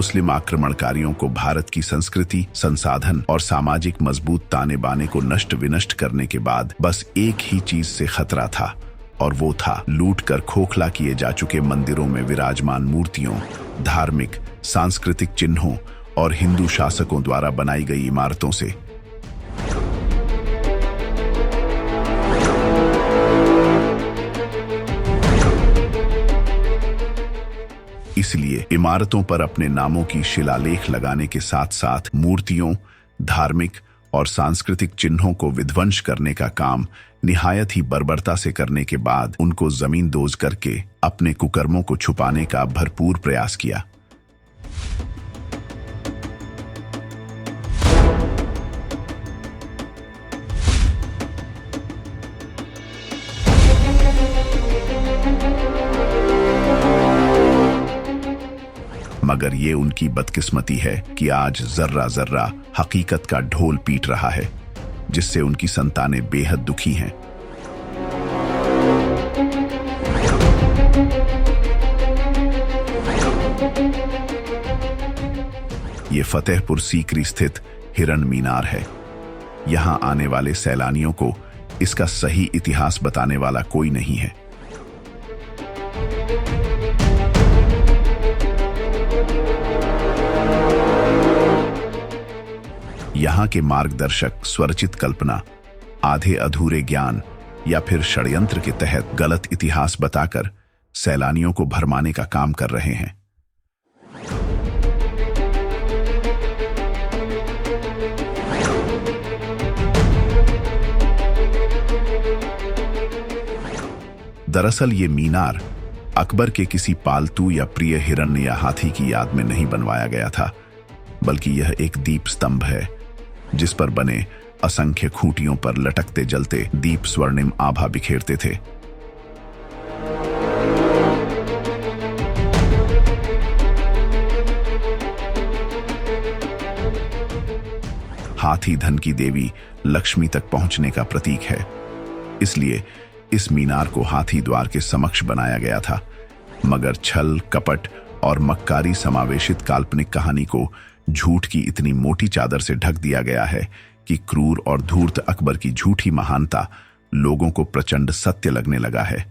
मुस्लिम आक्रमणकारियों को भारत की संस्कृति, संसाधन और सामाजिक मजबूत ताने बाने को नष्ट विनष्ट करने के बाद बस एक ही चीज से खतरा था, और वो था लूट कर खोखला किए जा चुके मंदिरों में विराजमान मूर्तियों, धार्मिक, सांस्कृतिक चिन्हों और हिंदू शासकों द्वारा बनाई गई इमारतों से। इसलिए इमारतों पर अपने नामों की शिलालेख लगाने के साथ साथ मूर्तियों, धार्मिक और सांस्कृतिक चिन्हों को विध्वंस करने का काम निहायत ही बर्बरता से करने के बाद उनको जमींदोज करके अपने कुकर्मों को छुपाने का भरपूर प्रयास किया। मगर ये उनकी बदकिस्मती है कि आज जर्रा जर्रा हकीकत का ढोल पीट रहा है, जिससे उनकी संतानें बेहद दुखी हैं। ये फतेहपुर सीकरी स्थित हिरण मीनार है। यहां आने वाले सैलानियों को इसका सही इतिहास बताने वाला कोई नहीं है। यहाँ के मार्गदर्शक स्वरचित कल्पना, आधे अधूरे ज्ञान या फिर षड्यंत्र के तहत गलत इतिहास बताकर सैलानियों को भरमाने का काम कर रहे हैं। दरअसल ये मीनार अकबर के किसी पालतू या प्रिय हिरण या हाथी की याद में नहीं बनवाया गया था, बल्कि यह एक दीप स्तंभ है जिस पर बने असंख्य खूंटियों पर लटकते जलते दीप स्वर्णिम आभा बिखेरते थे। हाथी धन की देवी लक्ष्मी तक पहुंचने का प्रतीक है, इसलिए इस मीनार को हाथी द्वार के समक्ष बनाया गया था। मगर छल, कपट और मक्कारी समावेशित काल्पनिक कहानी को झूठ की इतनी मोटी चादर से ढक दिया गया है कि क्रूर और धूर्त अकबर की झूठी महानता लोगों को प्रचंड सत्य लगने लगा है।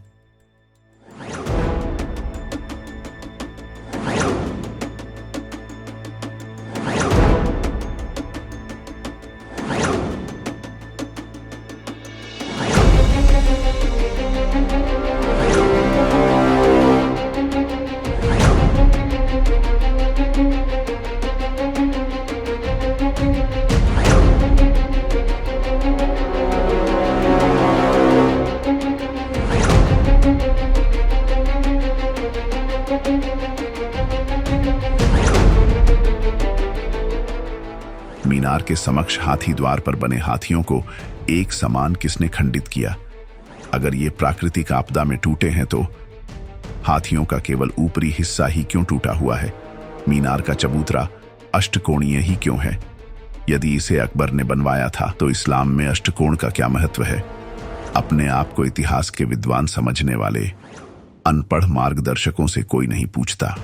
मीनार के समक्ष हाथी द्वार पर बने हाथियों को एक समान किसने खंडित किया? अगर ये प्राकृतिक आपदा में टूटे हैं तो हाथियों का केवल ऊपरी हिस्सा ही क्यों टूटा हुआ है? मीनार का चबूतरा अष्टकोणीय ही क्यों है? यदि इसे अकबर ने बनवाया था तो इस्लाम में अष्टकोण का क्या महत्व है? अपने आप को इतिहास के विद्वान समझने वाले अनपढ़ मार्गदर्शकों से कोई नहीं पूछता।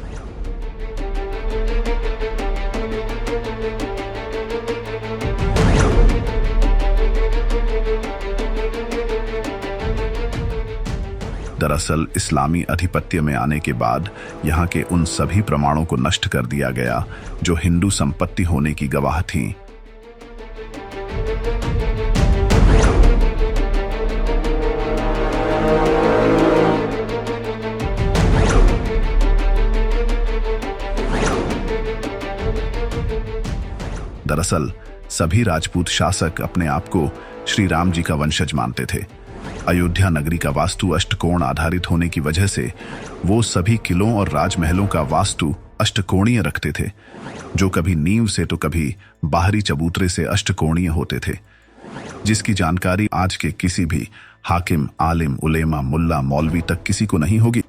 दरअसल इस्लामी अधिपत्य में आने के बाद यहाँ के उन सभी प्रमाणों को नष्ट कर दिया गया जो हिंदू संपत्ति होने की गवाह थीं। दरअसल सभी राजपूत शासक अपने आप को श्री राम जी का वंशज मानते थे। अयोध्या नगरी का वास्तु अष्टकोण आधारित होने की वजह से वो सभी किलों और राजमहलों का वास्तु अष्टकोणीय रखते थे, जो कभी नींव से तो कभी बाहरी चबूतरे से अष्टकोणीय होते थे, जिसकी जानकारी आज के किसी भी हाकिम, आलिम, उलेमा, मुल्ला, मौलवी तक किसी को नहीं होगी।